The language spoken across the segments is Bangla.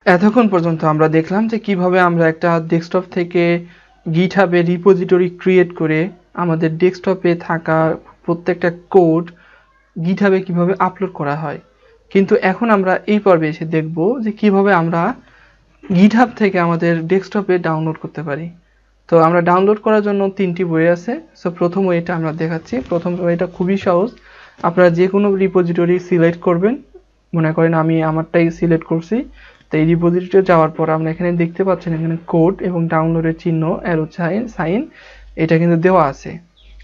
এতক্ষণ পর্যন্ত আমরা দেখলাম যে কিভাবে আমরা একটা ডেস্কটপ থেকে GitHub এ রিপোজিটরি ক্রিয়েট করে আমাদের ডেস্কটপে থাকা প্রত্যেকটা কোড GitHub এ কিভাবে আপলোড করা হয়। কিন্তু এখন আমরা এই পর্বে এসে দেখব যে কিভাবে আমরা GitHub থেকে আমাদের ডেস্কটপে ডাউনলোড করতে পারি। তো আমরা ডাউনলোড করার জন্য 3টি ওয়ে আছে। সো প্রথম ওয়েটা আমরা দেখাচ্ছি। প্রথম ওয়েটা খুবই সহজ। আপনারা যে কোনো রিপোজিটরি সিলেক্ট করবেন। মনে করেন আমি আমারটাই সিলেক্ট করছি। তো এই রিপোজিটরিতে যাওয়ার পর আমরা এখানে দেখতে পাচ্ছেন এখানে কোড এবং ডাউনলোডের চিহ্ন অ্যারো সাইন এটা কিন্তু দেওয়া আছে।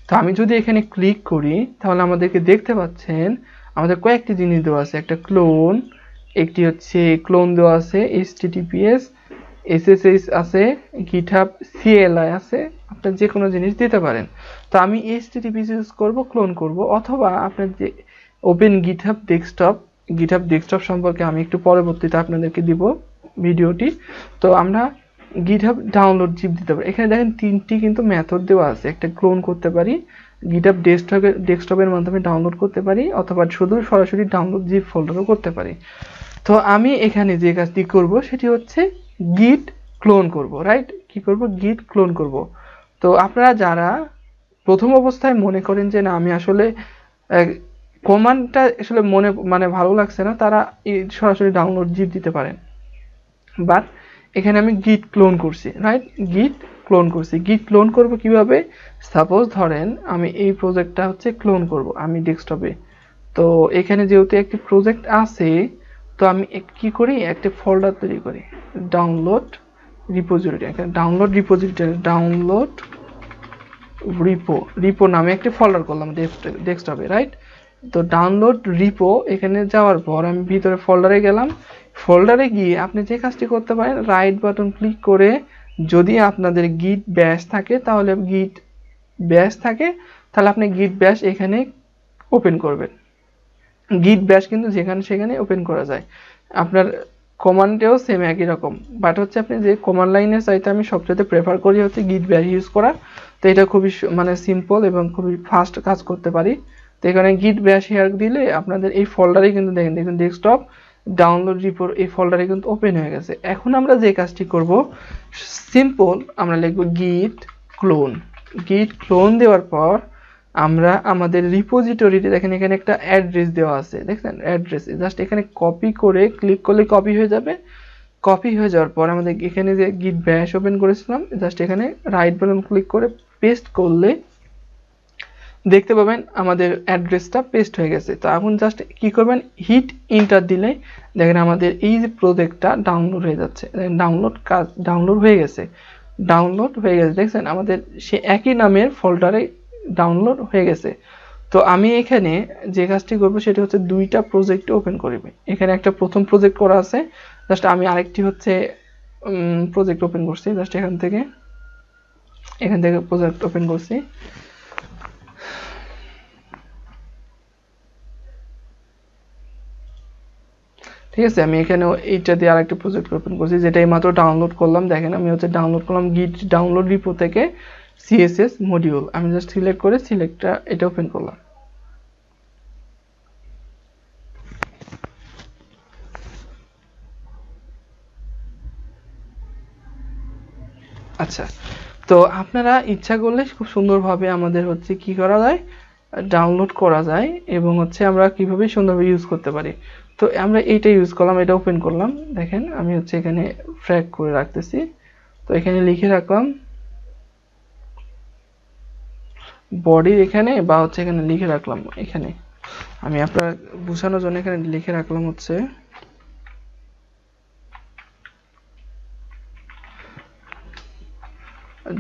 তো আমি যদি এখানে ক্লিক করি তাহলে আমাদেরকে দেখতে পাচ্ছেন আমাদের কয়েকটি জিনিস দেওয়া আছে। একটা ক্লোন, একটি হচ্ছে ক্লোন দেওয়া আছে, https SSH আছে, GitHub CLI আছে। আপনার যে কোনো জিনিস দিতে পারেন। তো আমি https ইউজ করব, ক্লোন করব, অথবা আপনার যে ওপেন GitHub ডেস্কটপ সম্পর্কে আমি একটু পরবর্তীতে আপনাদেরকে দিব ভিডিওটি। তো আমরা GitHub ডাউনলোড জিপ দিতে পারি। এখানে দেখেন 3টি কিন্তু মেথড দেওয়া আছে। একটা ক্লোন করতে পারি, GitHub ডেস্কটপের মাধ্যমে ডাউনলোড করতে পারি, অথবা শুধু সরাসরি ডাউনলোড জিপ ফোল্ডারও করতে পারি। তো আমি এখানে যে কাজটি করব সেটি হচ্ছে git ক্লোন করব, রাইট? কি করব? git ক্লোন করব। তো আপনারা যারা প্রথম অবস্থায় মনে করেন যে না আমি আসলে কমান্ডটা আসলে মানে ভালো লাগছে না, তারা সরাসরি ডাউনলোড জিপ দিতে পারেন। বাট এখানে আমি git ক্লোন করছি, রাইট? git ক্লোন করছি। git ক্লোন করব কিভাবে? সাপোজ ধরেন আমি এই প্রজেক্টটা হচ্ছে ক্লোন করব আমি ডেস্কটপে। তো এখানে যেহেতু একটি প্রজেক্ট আছে, তো আমি কি করি, একটা ফোল্ডার তৈরি করি, ডাউনলোড রিপোজিটরি। এখানে ডাউনলোড রিপো নামে একটি ফোল্ডার করলাম ডেস্কটপে, রাইট? তো ডাউনলোড রিপো এখানে যাওয়ার পর আমি ভিতরে ফোল্ডারে গেলাম। ফোল্ডারে গিয়ে আপনি যে কাজটি করতে পারেন, রাইট বাটন ক্লিক করে যদি আপনাদের গিট ব্যাশ থাকে তাহলে আপনি গিট ব্যাশ এখানে ওপেন করবেন। গিট ব্যাশ কিন্তু যেখানে সেখানে ওপেন করা যায়। আপনার কমান্ডেও সেম একই রকম, বাট হচ্ছে আপনি যে কমান্ড লাইনের চাইতে আমি সবচেয়ে প্রেফার করি হচ্ছে গিট ব্যাশ ইউজ করা। তো এটা খুবই মানে সিম্পল এবং খুবই ফাস্ট কাজ করতে পারি। তো এখানে গিট ব্যাশ হেয়ার দিলে আপনাদের এই ফোল্ডারে কিন্তু দেখুন ডেস্কটপ ডাউনলোড রিপোর্ট এই ফোল্ডারে কিন্তু ওপেন হয়ে গেছে। এখন আমরা যে কাজটি করব, সিম্পল আমরা লিখব গিট ক্লোন দেওয়ার পর আমরা আমাদের রিপোজিটরিতে দেখেন এখানে একটা অ্যাড্রেস দেওয়া আছে, দেখছেন অ্যাড্রেস, জাস্ট এখানে কপি করে ক্লিক করলে কপি হয়ে যাবে। কপি হয়ে যাওয়ার পর আমাদের এখানে যে গিট ব্যাশ ওপেন করেছিলাম, জাস্ট এখানে রাইট বাটন ক্লিক করে পেস্ট করলে দেখতে পাবেন আমাদের অ্যাড্রেসটা পেস্ট হয়ে গেছে। তো এখন জাস্ট কি করবেন, হিট এন্টার দিলে দেখেন আমাদের এই যে প্রজেক্টটা ডাউনলোড হয়ে যাচ্ছে। ডাউনলোড হয়ে গেছে, দেখছেন আমাদের সে একই নামের ফোল্ডারে ডাউনলোড হয়ে গেছে। তো আমি এখানে যে কাজটি করবো সেটি হচ্ছে দুইটা প্রজেক্ট ওপেন করবে। এখানে একটা প্রথম প্রজেক্ট করা আছে, জাস্ট আমি আরেকটি হচ্ছে প্রজেক্ট ওপেন করছি, জাস্ট এখান থেকে প্রজেক্ট ওপেন করছি। ঠিক আছে, আমি এখানে এইটা দিয়ে আরেকটা প্রজেক্ট ওপেন করছি যেটা এইমাত্র ডাউনলোড করলাম। দেখেন আমি হচ্ছে ডাউনলোড করলাম গিট ডাউনলোড রিপো থেকে সিএসএস মডিউল। আমি জাস্ট সিলেক্ট করে এটা ওপেন করলাম। আচ্ছা, তো আপনারা ইচ্ছা করলে খুব সুন্দরভাবে আমাদের হচ্ছে কি করা যায়, ডাউনলোড করা যায় এবং হচ্ছে আমরা কিভাবে সুন্দরভাবে ইউজ করতে পারি। তো আমরা এইটা ইউজ করলাম, এটা ওপেন করলাম। দেখেন আমি হচ্ছে এখানে ফ্র্যাগ করে রাখতেছি। তো এখানে লিখে রাখলাম বডির এখানে, বা হচ্ছে এখানে লিখে রাখলাম, এখানে আমি আপনার বোঝানোর জন্য এখানে লিখে রাখলাম হচ্ছে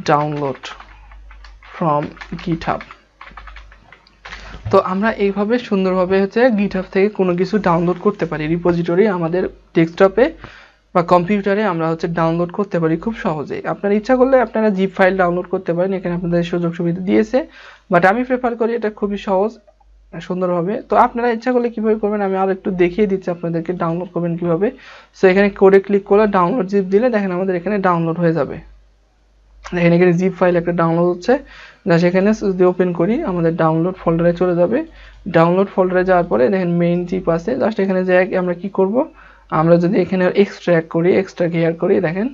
ডাউনলোড ফ্রম GitHub। তো আমরা এইভাবে সুন্দরভাবে হচ্ছে GitHub থেকে কোনো কিছু ডাউনলোড করতে পারি, রিপোজিটরি আমাদের ডেস্কটপে বা কম্পিউটারে আমরা হচ্ছে ডাউনলোড করতে পারি খুব সহজেই। আপনার ইচ্ছা করলে আপনারা জিপ ফাইল ডাউনলোড করতে পারেন, এখানে আপনাদের সুযোগ সুবিধা দিয়েছে, বাট আমি প্রেফার করি এটা খুবই সহজ সুন্দরভাবে। তো আপনারা ইচ্ছা করলে কিভাবে করবেন আমি আর একটু দেখিয়ে দিচ্ছি আপনাদেরকে ডাউনলোড করবেন কিভাবে। সো এখানে কোডে ক্লিক করলে ডাউনলোড জিপ দিলে দেখেন আমাদের এখানে ডাউনলোড হয়ে যাবে। দেখেন এখানে জিপ ফাইল একটা ডাউনলোড হচ্ছে, যা সেখানে যদি ওপেন করি আমাদের ডাউনলোড ফোল্ডারে চলে যাবে। ডাউনলোড ফোল্ডারে যাওয়ার পরে দেখেন মেইন জিপ আছে, জাস্ট এখানে যে আমরা কি করব, আমরা যদি এখানে এক্সট্রাক্ট করি, এক্সট্রাক্ট হেয়ার করি, দেখেন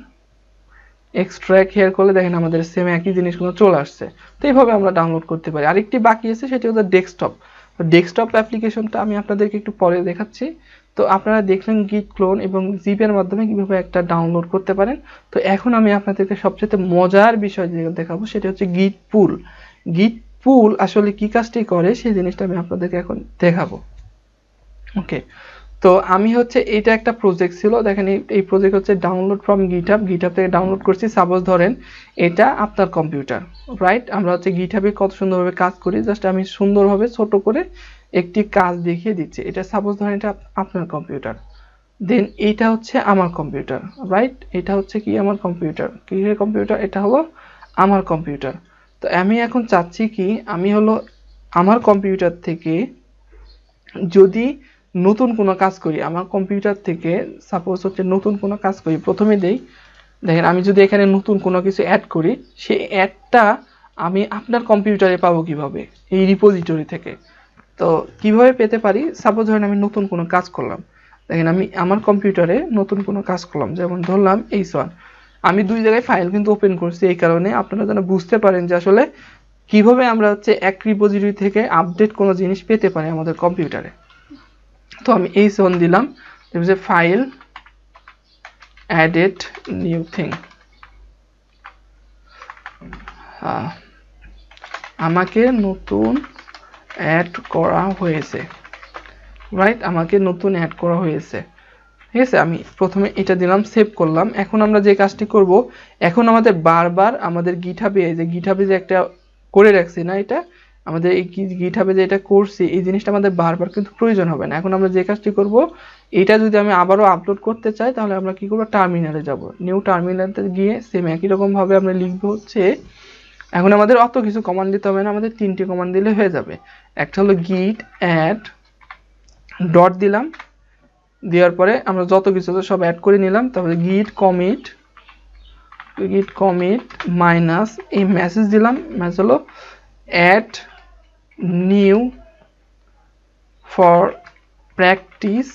এক্সট্রাক্ট হেয়ার করলে দেখেন আমাদের সেম একই জিনিসগুলো চলে আসছে। তো এইভাবে আমরা ডাউনলোড করতে পারি। আরেকটি বাকি আছে, সেটি হচ্ছে ডেস্কটপ। তো ডেস্কটপ অ্যাপ্লিকেশনটা আমি আপনাদেরকে একটু পরে দেখাচ্ছি। তো আপনারা দেখলেন গিট ক্লোন এবং জিপের মাধ্যমে কিভাবে একটা ডাউনলোড করতে পারেন। তো এখন আমি আপনাদেরকে সবচেয়ে মজার বিষয় যেটা দেখাবো সেটা হচ্ছে গিট পুল। গিট পুল আসলে কি কাজটি করে সেই জিনিসটা আমি আপনাদেরকে এখন দেখাবো। ওকে, তো আমি হচ্ছে এটা একটা প্রজেক্ট ছিল, দেখেন এই প্রজেক্ট হচ্ছে ডাউনলোড ফ্রম গিটহাব, গিটহাব থেকে ডাউনলোড করছি। সাপোজ ধরেন এটা আপনার কম্পিউটার, রাইট? আমরা হচ্ছে গিটহাবে কত সুন্দরভাবে কাজ করি, জাস্ট আমি সুন্দরভাবে ছোট করে একটি কাজ দেখিয়ে দিচ্ছি। এটা সাপোজ ধরেন এটা আপনার কম্পিউটার, দেন এটা হচ্ছে আমার কম্পিউটার, রাইট? এটা হচ্ছে কি আমার কম্পিউটার, কিসের কম্পিউটার? এটা হলো আমার কম্পিউটার। তো আমি এখন চাচ্ছি কি, আমি হলো আমার কম্পিউটার থেকে যদি নতুন কোনো কাজ করি, আমার কম্পিউটার থেকে সাপোজ হচ্ছে নতুন কোনো কাজ করি, প্রথমে দেই দেখেন আমি যদি এখানে নতুন কোনো কিছু অ্যাড করি, সেই অ্যাডটা আমি আপনার কম্পিউটারে পাবো কিভাবে? এই রিপোজিটরি থেকে। তো কিভাবে পেতে পারি? সাপোজ ধরেন আমি নতুন কোনো কাজ করলাম, দেখেন আমি আমার কম্পিউটারে নতুন কোনো কাজ করলাম, যেমন ধরলাম H1, আমি দুই জায়গায় ফাইল কিন্তু ওপেন করছি, এই কারণে আপনারা যেন বুঝতে পারেন যে আসলে কিভাবে আমরা হচ্ছে এক রিপোজিটরি থেকে আপডেট কোনো জিনিস পেতে পারি আমাদের কম্পিউটারে। তো আমি H1 দিলাম, যে ফাইল added new thing, আমাকে নতুন অ্যাড করা হয়েছে, রাইট? আমাকে নতুন অ্যাড করা হয়েছে, ঠিক আছে? আমি প্রথমে এটা দিলাম, সেভ করলাম। এখন আমরা যে কাজটি করব, এখন আমাদের বারবার আমাদের গিটহাবে যে একটা করে রাখছি না, এটা আমাদের এই গিটহাবে যে এটা করছি, এই জিনিসটা আমাদের বারবার কিন্তু প্রয়োজন হবে না। এখন আমরা যে কাজটি করব, এটা যদি আমি আবারও আপলোড করতে চাই, তাহলে আমরা কি করব, টার্মিনালে যাব। নিউ টার্মিনালে গিয়ে সেম একই রকম ভাবে আমরা লিখবো হচ্ছে, এখন আমাদের অত কিছু কমান্ড দিতে হবে না, আমাদের তিনটি কমান্ড দিলে হয়ে যাবে। একটা হলো git add ডট দিলাম, দেওয়ার পরে আমরা যত কিছু আছে সব অ্যাড করে নিলাম। তারপরে git commit মাইনাস এই মেসেজ দিলাম, মেসেজ হলো add new for practice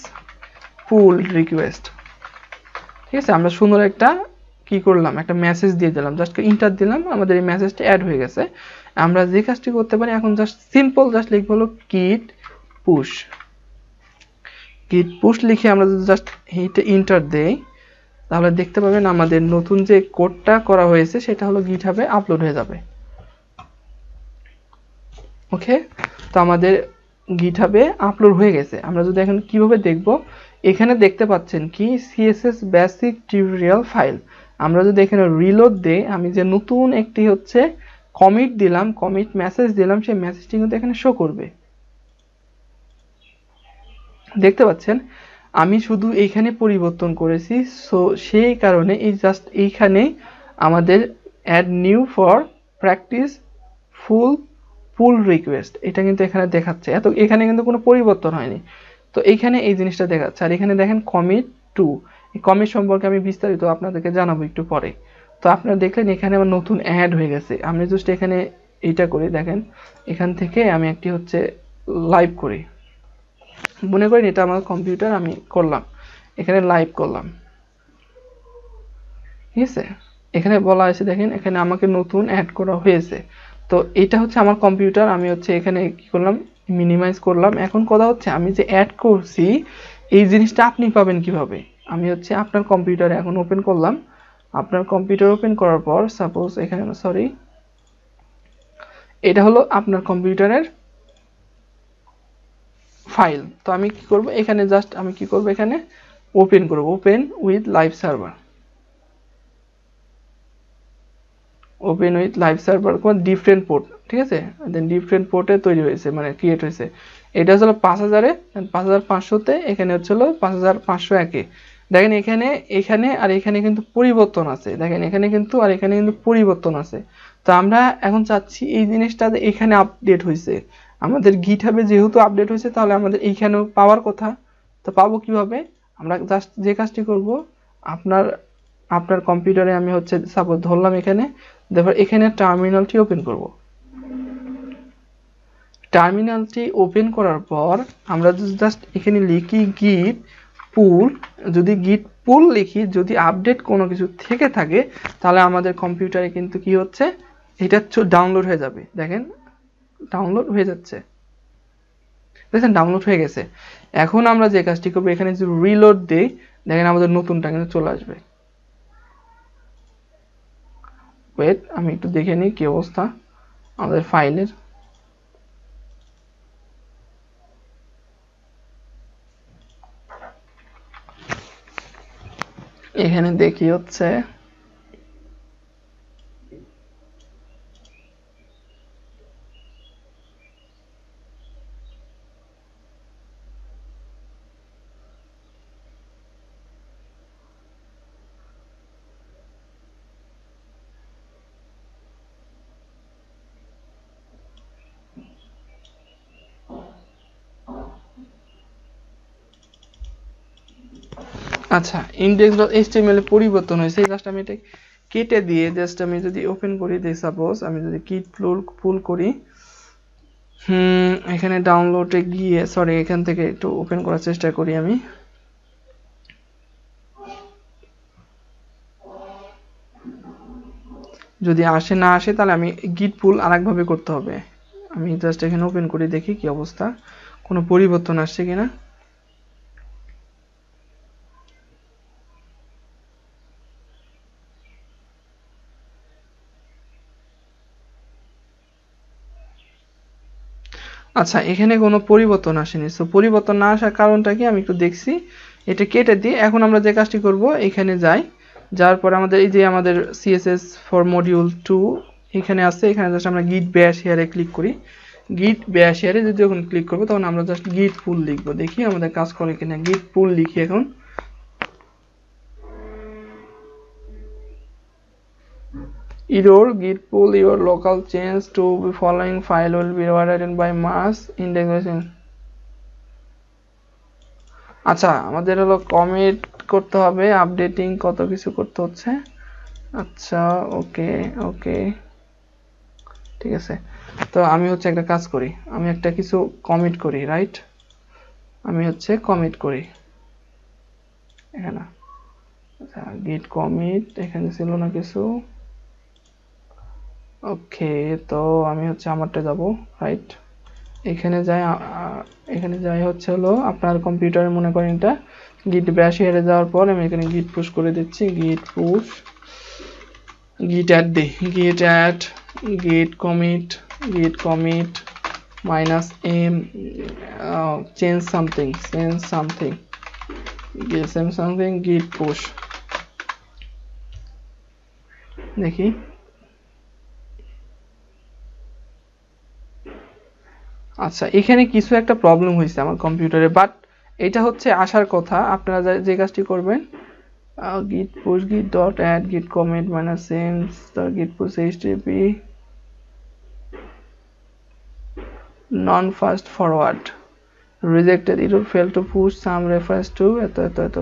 pull request, ঠিক আছে? আমরা সুন্দর একটা কি করলাম, একটা মেসেজ দিয়ে দিলাম, জাস্ট ইন্টার দিলাম, আমাদের এই মেসেজটা অ্যাড হয়ে গেছে। আমরা যে কাজটি করতে পারি এখন, জাস্ট সিম্পল জাস্ট লিখবো হলো git push লিখে আমরা যদি জাস্ট এইটা ইন্টার দেই, তাহলে দেখতে পাবেন আমাদের নতুন যে কোডটা করা হয়েছে সেটা হলো গিটহাবে আপলোড হয়ে যাবে। ওকে, তো আমাদের গিটহাবে আপলোড হয়ে গেছে। আমরা যদি এখন কিভাবে দেখব, এখানে দেখতে পাচ্ছেন কি CSS বেসিক টিউটোরিয়াল ফাইল। আমরা যদি এখানে রিলোড দেই, আমি যে নতুন একটি হচ্ছে কমিট দিলাম, কমিট মেসেজ দিলাম, সেই মেসেজটি কিন্তু এখানে শো করবে, দেখতে পাচ্ছেন? আমি শুধু এইখানে পরিবর্তন করেছি, সো সেই কারণে এই জাস্ট এইখানে আমাদের add new for practice full pull request, এটা কিন্তু এখানে দেখাচ্ছে, এখানে কিন্তু কোনো পরিবর্তন হয়নি। তো এইখানে এই জিনিসটা দেখাচ্ছে। আর এখানে দেখেন কমিট টু, এই কমিট সম্পর্কে আমি বিস্তারিত আপনাদেরকে জানাবো একটু পরে। তো আপনারা দেখলেন এখানে আমার নতুন অ্যাড হয়ে গেছে। আমি জাস্ট এখানে এইটা করি, দেখেন এখান থেকে আমি একটি হচ্ছে লাইভ করি, মনে করেন এটা আমার কম্পিউটার, আমি করলাম এখানে লাইভ করলাম, ঠিক আছে? এখানে বলা আছে দেখেন এখানে আমাকে নতুন অ্যাড করা হয়েছে। তো এটা হচ্ছে আমার কম্পিউটার, আমি হচ্ছে এখানে কি করলাম, মিনিমাইজ করলাম। এখন কথা হচ্ছে আমি যে অ্যাড করছি এই জিনিসটা আপনি পাবেন কিভাবে? আমি হচ্ছে আপনার কম্পিউটারে এখন ওপেন করলাম, আপনার কম্পিউটার ওপেন করার পর সাপোজ এখানে সরি, এটা হলো আপনার কম্পিউটারের ফাইল। তো আমি কি করব, এখানে জাস্ট আমি কি করব, এখানে ওপেন করব, open with live server, open with live server কোন ডিফারেন্ট পোর্ট, ঠিক আছে? দেন ডিফারেন্ট পোর্টে তৈরি হয়েছে, মানে ক্রিয়েট হয়েছে। এটা হলো 5000-এ, 5500-তে, এখানে হচ্ছিল 5501-এ। দেখেন এখানে এখানে আর এখানে কিন্তু পরিবর্তন আছে, দেখেন এখানে কিন্তু আর এখানে কিন্তু পরিবর্তন আছে। তো আমরা এখন চাচ্ছি এই জিনিসটা এখানে আপডেট হয়েছে, আমাদের গিটহাবে যেহেতু আপডেট হয়েছে, তাহলে আমাদের এইখানেও পাওয়ার কথা। তো পাবো কিভাবে? আমরা জাস্ট যে কাজটি করব, আপনার আপনার কম্পিউটারে আমি হচ্ছে সাপোজ ধরলাম এখানে, তারপর এখানে টার্মিনালটি ওপেন করব। টার্মিনালটি ওপেন করার পর আমরা জাস্ট এখানে লিখি গিট পুল, যদি গিট পুল লিখি, যদি আপডেট কোনো কিছু থেকে থাকে তাহলে আমাদের কম্পিউটারে কিন্তু কি হচ্ছে, এটা ডাউনলোড হয়ে যাবে। দেখেন ডাউনলোড হয়ে যাচ্ছে, দেখেন ডাউনলোড হয়ে গেছে। এখন আমরা যে কাজটি করবো, এখানে যদি রিলোড দিই, দেখেন আমাদের নতুনটা কিন্তু চলে আসবে। ওয়েট, আমি একটু দেখে নিই কি অবস্থা আমাদের ফাইলের। এখানে দেখি হচ্ছে আচ্ছা index.html এ পরিবর্তন হয়েছে। জাস্ট আমি এটা কেটে দিয়ে জাস্ট আমি যদি ওপেন করি, দিই সাপোজ আমি যদি গিট পুল করি, এখানে ডাউনলোডে গিয়ে, সরি এখান থেকে একটু ওপেন করার চেষ্টা করি আমি। যদি আসে না আসে তাহলে আমি গিট পুল আরেকভাবে করতে হবে। আমি জাস্ট এখানে ওপেন করে দেখি কি অবস্থা, কোনো পরিবর্তন আসছে কিনা। আচ্ছা, এখানে কোনো পরিবর্তন আসেনি। সো পরিবর্তন না আসার কারণটা কি আমি একটু দেখছি। এটা কেটে দিয়ে এখন আমরা যে কাজটি করব, এখানে যাই, যাওয়ার পর আমাদের এই যে আমাদের সিএসএস ফর মডিউল 2 এখানে আছে, এখানে জাস্ট আমরা গিট ব্যাশ হেয়ারে ক্লিক করি। গিট ব্যাশ হেয়ারে যদি যখন ক্লিক করবো তখন আমরা জাস্ট গিট পুল লিখবো, দেখি আমাদের কাজ করে কিনা। গিট পুল লিখি এখন, error git pull your local change to the following file will be overridden by mass indexation। আচ্ছা, আমাদের হলো কমিট করতে হবে, আপডেটিং কত কিছু করতে হচ্ছে। আচ্ছা ওকে ওকে, ঠিক আছে। তো আমি হচ্ছে একটা কাজ করি, আমি একটা কিছু কমিট করি, রাইট? আমি হচ্ছে কমিট করি এখানে। আচ্ছা গিট কমিট, এখানে ছিল না কিছু। ওকে, তো আমি হচ্ছে আমারটা যাব, রাইট? এখানে যাই, এখানে যাই হচ্ছে হলো আপনার কম্পিউটারে, মনে করেন এটা গিট ব্যাশ হেরে যাওয়ার পর আমি এখানে গিট পুশ করে দিচ্ছি, গিট পুশ, git add দিই, git add git commit minus m change something git push, দেখি। আচ্ছা, এখানে কিছু একটা প্রবলেম হয়েছে আমার কম্পিউটারে, বাট এটা হচ্ছে আসার কথা। আপনারা যে কাজটি করবেন, git push git dot add git commit minus m git push http non fast forward rejected error failed to push some reference to এত।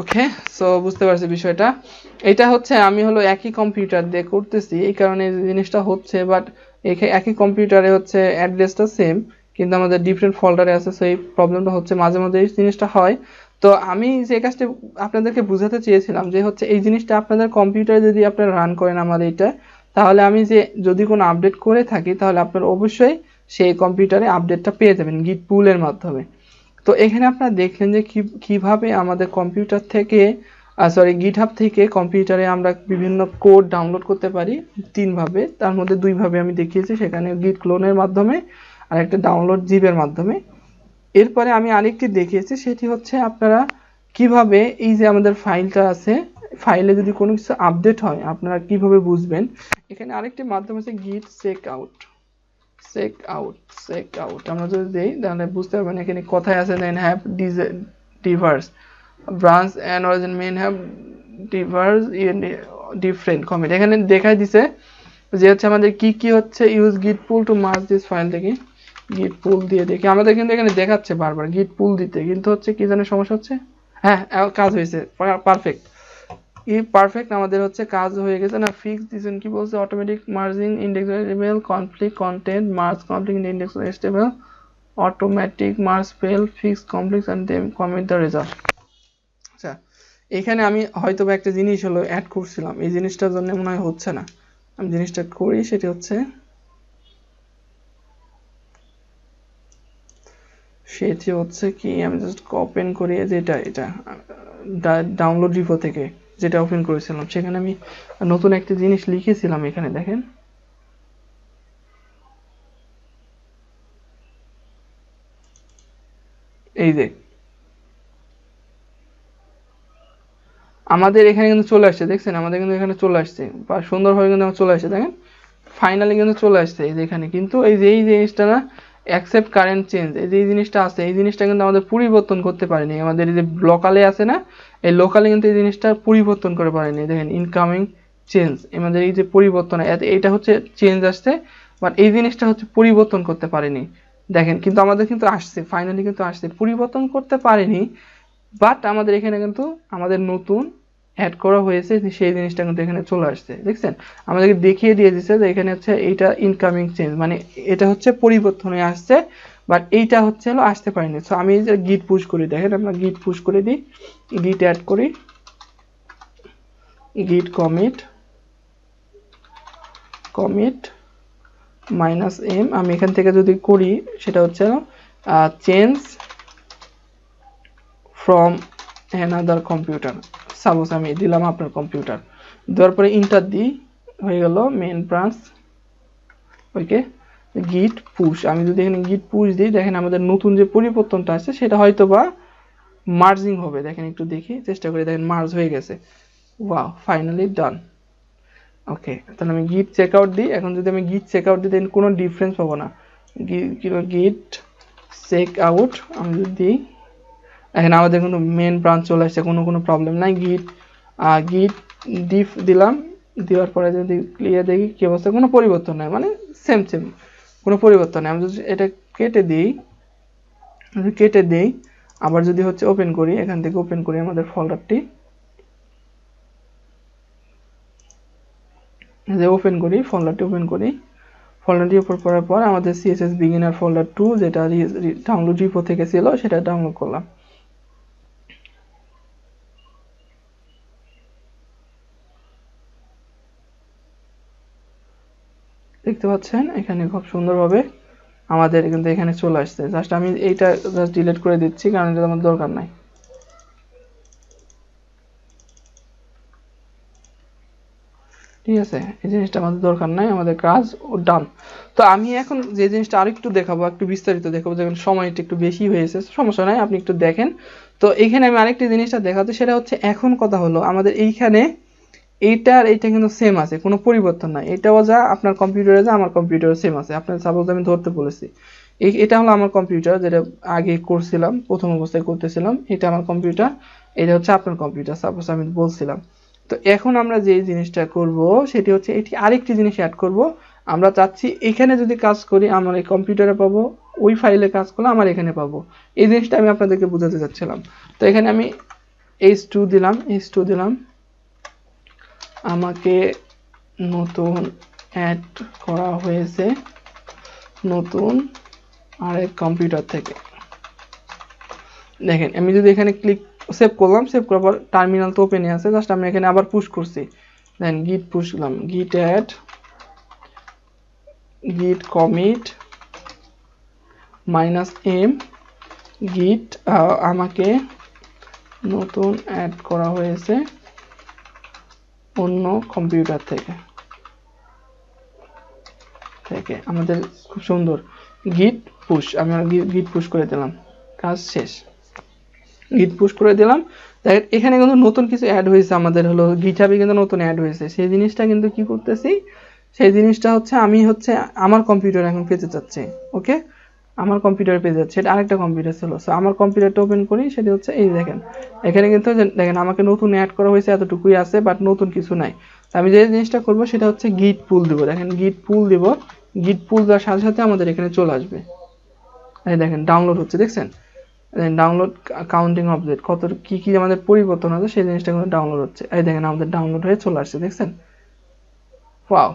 ওকে, সো বুঝতে পারছি বিষয়টা। এটা হচ্ছে আমি হলো একই কম্পিউটার দিয়ে করতেছি, এই কারণে জিনিসটা হচ্ছে, বাট একই কম্পিউটারে হচ্ছে অ্যাড্রেসটা সেম, কিন্তু আমাদের ডিফারেন্ট ফোল্ডারে আছে। সো এই প্রবলেমটা হচ্ছে, মাঝে মাঝে এই জিনিসটা হয়। তো আমি যে কাজটা আপনাদেরকে বোঝাতে চেয়েছিলাম যে হচ্ছে এই জিনিসটা আপনাদের কম্পিউটারে যদি আপনারা রান করেন আমার এটা, তাহলে আমি যে যদি কোনো আপডেট করে থাকি তাহলে আপনারা অবশ্যই সেই কম্পিউটারে আপডেটটা পেয়ে যাবেন গিট পুলের মাধ্যমে। তো এখানে আপনারা দেখলেন যে কিভাবে আমাদের কম্পিউটার থেকে গিটহাব থেকে কম্পিউটারে আমরা বিভিন্ন কোড ডাউনলোড করতে পারি তিনভাবে, তার মধ্যে দুইভাবে আমি দেখিয়েছি, সেখানে গিট ক্লোনের মাধ্যমে আর একটা ডাউনলোড জিপের মাধ্যমে। এরপরে আমি আরেকটি দেখিয়েছি, সেটি হচ্ছে আপনারা কিভাবে এই যে আমাদের ফাইলটা আছে, ফাইলে যদি কোনো কিছু আপডেট হয় আপনারা কিভাবে বুঝবেন। এখানে আরেকটি মাধ্যম আছে গিট চেক আউট, আমরা যদি দেই তাহলে বুঝতে পারবেন এখানে কথায় আছে then have diverse branch and origin main have diverse different commit. এখানে দেখাই দিছে যে হচ্ছে আমাদের কি কি হচ্ছে ইউজ গিট পুল টু মার্জ দিস ফাইল থেকে গিট পুল দিয়ে দেখি, আমাদের কিন্তু এখানে দেখাচ্ছে বারবার গিট পুল দিতে, কিন্তু হচ্ছে কি জানি সমস্যা হচ্ছে। হ্যাঁ কাজ হয়েছে, পারফেক্ট। পারফেক্ট, আমাদের হচ্ছে কাজ হয়ে গেছে না। ফিক্স দিছেন কি বলছে, automatic merging indexable conflict content merge complete index stable automatic merge fail fix complete and then commit the result. আচ্ছা, এখানে আমি হয়তো বা একটা জিনিস হলো অ্যাড করছিলাম, এই জিনিসটার জন্য মনে হয় হচ্ছে না। আমি জিনিসটা করি, সেটি হচ্ছে কি, আমি জাস্ট ওপেন করি যেটা এটা ডাউনলোড রিপো থেকে যেটা ওপেন করেছিলাম, সেখানে আমি নতুন একটা জিনিস লিখেছিলাম। এখানে দেখেন, এই যে আমাদের এখানে কিন্তু চলে আসছে, দেখছেন আমাদের কিন্তু এখানে চলে আসছে, বা সুন্দরভাবে কিন্তু আমার চলে আসছে। দেখেন ফাইনালি কিন্তু চলে আসছে এই যে এখানে। কিন্তু এই যে এই জিনিসটা না, অ্যাকসেপ্ট কারেন্ট চেঞ্জ, এই যে এই জিনিসটা আছে, এই জিনিসটা কিন্তু আমাদের পরিবর্তন করতে পারেনি। আমাদের এই যে লোকালে আছে না, এই লোকালে কিন্তু এই জিনিসটা পরিবর্তন করে পারেনি। দেখেন ইনকামিং চেঞ্জ, আমাদের এই যে পরিবর্তন, এইটা হচ্ছে চেঞ্জ আসছে, বাট এই জিনিসটা হচ্ছে পরিবর্তন করতে পারেনি। দেখেন কিন্তু আমাদের কিন্তু আসছে, ফাইনালি কিন্তু আসছে, পরিবর্তন করতে পারেনি, বাট আমাদের এখানে কিন্তু আমাদের নতুন অ্যাড করা হয়েছে, সেই জিনিসটা কিন্তু এখানে চলে আসছে। দেখছেন আমাদেরকে দেখিয়ে দিয়ে দিচ্ছে যে এখানে হচ্ছে এইটা ইনকামিং চেঞ্জ, মানে এটা হচ্ছে পরিবর্তন হয়ে আসছে, বাট এইটা হচ্ছে হলো আসতে পারেনি। সো আমি যে গিট পুশ করি, দেখেন আমরা গিট পুশ করে দিই, গিট অ্যাড করি, গিট কমিট মাইনাস এম, আমি এখান থেকে যদি করি সেটা হচ্ছে change from another computer, suppose আমি দিলাম আপনার কম্পিউটার, দেওয়ার পরে ইন্টার দিই, হয়ে গেল মেন ব্রাঞ্চ। ওকে, গিট পুশ, আমি যদি এখানে গিট পুশ দিই, দেখেন আমাদের নতুন যে পরিবর্তনটা আছে সেটা হয়তো বা মার্জিং হবে। দেখেন একটু দেখি, চেষ্টা করে দেখেন, মার্জ হয়ে গেছে। ওয়াও, ফাইনালি ডান। ওকে, তাহলে আমি গিট চেক আউট দিই। এখন যদি আমি গিট চেক আউট দিই, দেন কোনো ডিফারেন্স পাবো না। গিট চেক আউট আমি যদি দিই, এখানে আমাদের কিন্তু মেন ব্রাঞ্চ চলে আসছে, কোনো প্রবলেম নাই। গিট ডিফ দিলাম, দেওয়ার পরে যদি ক্লিয়ার দেখি কি অবস্থা, কোনো পরিবর্তন নাই, মানে সেম কোনো পরিবর্তন নেই। আমি যদি এটা কেটে দিই, আবার যদি হচ্ছে ওপেন করি, এখান থেকে ওপেন করি আমাদের ফোল্ডারটি, যে ওপেন করি ফোল্ডারটি ওপেন করার পর আমাদের সিএসএস বিগিনার ফোল্ডার 2 যেটা ডাউনলোড রিপো থেকে ছিল সেটা ডাউনলোড করলাম। দেখতে পাচ্ছেন এখানে খুব সুন্দরভাবে আমাদের কিন্তু এখানে চলে আসছে। জাস্ট আমি এইটা জাস্ট ডিলিট করে দিচ্ছি, কারণ এটা আমার দরকার নাই। ঠিক আছে, এই জিনিসটা আমাদের দরকার নাই, আমাদের কাজ ডান। তো আমি এখন যে জিনিসটা আরেকটু দেখাবো, একটু বিস্তারিত দেখাবো, যখন সময়টা একটু বেশি হয়েছে, সমস্যা নাই, আপনি একটু দেখেন। তো এইখানে আমি আরেকটি জিনিসটা দেখাতে, সেটা হচ্ছে এখন কথা হলো আমাদের এইখানে এইটা আর এইটা কিন্তু সেম আছে, কোনো পরিবর্তন নাই। এটাও যা আপনার কম্পিউটারে যা আমার কম্পিউটারে সেম আছে। আপনার সাপোজ আমি ধরতে বলেছি, এটা হলো আমার কম্পিউটার, যেটা আগে করছিলাম, প্রথম অবস্থায় করতেছিলাম, এটা আমার কম্পিউটার, এটা হচ্ছে আপনার কম্পিউটার, সাপোজ আমি বলছিলাম। তো এখন আমরা যে জিনিসটা করব সেটি হচ্ছে এটি আরেকটি জিনিস অ্যাড করব। আমরা চাচ্ছি এখানে যদি কাজ করি আমার এই কম্পিউটারে পাবো, ওই ফাইলে কাজ করলে আমার এখানে পাবো। এই জিনিসটা আমি আপনাদেরকে বোঝাতে চাচ্ছিলাম। তো এখানে আমি h2 দিলাম, আমাকে নতুন অ্যাড করা হয়েছে নতুন আরেক কম্পিউটার থেকে। দেখেন আমি যদি এখানে ক্লিক সেভ করলাম, সেভ করার পর টার্মিনাল তো ওপেনই আছে, জাস্ট আমি এখানে আবার পুশ করছি, দেন গিট পুশ করলাম, গিট অ্যাড, গিট কমিট মাইনাস এম, গিট আমাকে নতুন অ্যাড করা হয়েছে অন্য কম্পিউটার থেকে। আমাদের খুব সুন্দর গিট পুশ, আমি গিট পুশ করে দিলাম, কাজ শেষ। গিট পুশ করে দিলাম, দেখেন এখানে কিন্তু নতুন কিছু অ্যাড হয়েছে, আমাদের হলো গিটহাবে কিন্তু নতুন অ্যাড হয়েছে। সেই জিনিসটা কিন্তু কি করতেছি, সেই জিনিসটা হচ্ছে আমি হচ্ছে আমার কম্পিউটার এখন পেতে চাচ্ছি। ওকে, আমার কম্পিউটারে পেয়ে যাচ্ছে, এটা আরেকটা কম্পিউটার ছিল। সো আমার কম্পিউটারটা ওপেন করি, সেটা হচ্ছে এই দেখেন, এখানে কিন্তু দেখেন আমাকে নতুন অ্যাড করা হয়েছে, এতটুকুই আছে, বাট নতুন কিছু নাই। আমি যে জিনিসটা করব সেটা হচ্ছে গিট পুল দিব। দেখেন গিট পুল দিব, গিট পুল দেওয়ার সাথে সাথে আমাদের এখানে চলে আসবে। এই দেখেন ডাউনলোড হচ্ছে, দেখছেন ডাউনলোড কাউন্টিং অবজেক্ট কত কি কি আমাদের পরিবর্তন হচ্ছে সেই জিনিসটা কিন্তু ডাউনলোড হচ্ছে। এই দেখেন আমাদের ডাউনলোড হয়ে চলে আসছে, দেখছেন। ওয়াও,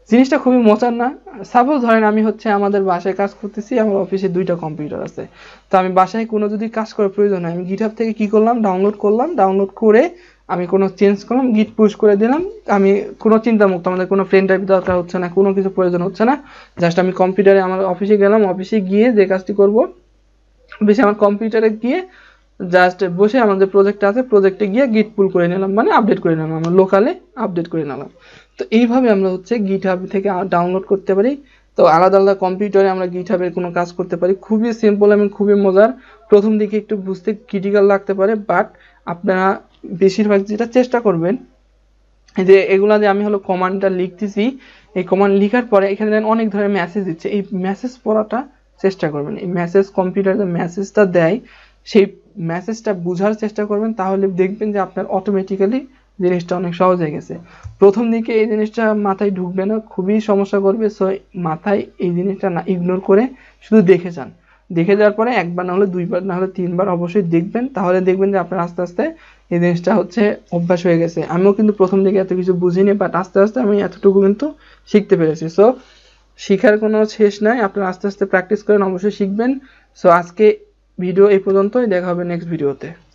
জিনিসটা খুবই মজার না? সাপোজ ধরেন আমি হচ্ছে আমাদের বাসায় কাজ করতেছি, আমার অফিসে 2টা কম্পিউটার আছে, তো আমি বাসায় কোনো যদি কাজ করার প্রয়োজন হয় আমি গিটহাব থেকে কি করলাম, ডাউনলোড করলাম, ডাউনলোড করে আমি কোনো চেঞ্জ করলাম, গিট পুশ করে দিলাম, আমি কোনো চিন্তামুক্ত, আমাদের কোনো ফ্রেন্ড টাইপ দরকার হচ্ছে না, কোনো কিছু প্রয়োজন হচ্ছে না, জাস্ট আমি কম্পিউটারে আমার অফিসে গেলাম, অফিসে গিয়ে যে কাজটি করব, বেশি আমার কম্পিউটারে গিয়ে জাস্ট বসে আমার যে প্রজেক্টটা আছে প্রজেক্টে গিয়ে গিট পুল করে নিলাম, মানে আপডেট করে নিলাম, আমরা লোকালে আপডেট করে নিলাম। তো এইভাবে আমরা হচ্ছে গিটহাব থেকে ডাউনলোড করতে পারি। তো আলাদা আলাদা কম্পিউটারে আমরা গিটহাবের কোনো কাজ করতে পারি, খুবই সিম্পল এবং খুবই মজার। প্রথম দিকে একটু বুঝতে ক্রিটিক্যাল লাগতে পারে, বাট আপনারা বেশিরভাগ যেটা চেষ্টা করবেন যে এগুলা যে আমি হলো কমান্ডটা লিখতেছি, এই কমান্ড লিখার পরে এখানে অনেক ধরনের মেসেজ দিচ্ছে, এই মেসেজ পড়াটা চেষ্টা করবেন। এই মেসেজ কম্পিউটার যে মেসেজটা দেয় সেই মেসেজটা বোঝার চেষ্টা করবেন, তাহলে দেখবেন যে আপনার অটোমেটিক্যালি জিনিসটা অনেক সহজ হয়ে গেছে। প্রথম দিকে এই জিনিসটা মাথায় ঢুকবে না, খুবই সমস্যা করবে। সো মাথায় এই জিনিসটা না ইগনোর করে শুধু দেখে যান, দেখে যাওয়ার পরে একবার না হলে দুইবার না হলে তিনবার অবশ্যই দেখবেন, তাহলে দেখবেন যে আপনার আস্তে আস্তে এই জিনিসটা হচ্ছে অভ্যাস হয়ে গেছে। আমিও কিন্তু প্রথম দিকে এত কিছু বুঝিনি, বাট আস্তে আস্তে আমি এতটুকু কিন্তু শিখতে পেরেছি। সো শিখার কোনো শেষ নাই, আপনারা আস্তে আস্তে প্র্যাকটিস করেন, অবশ্যই শিখবেন। সো আজকে ভিডিও এই পর্যন্তই, দেখা হবে নেক্সট ভিডিওতে।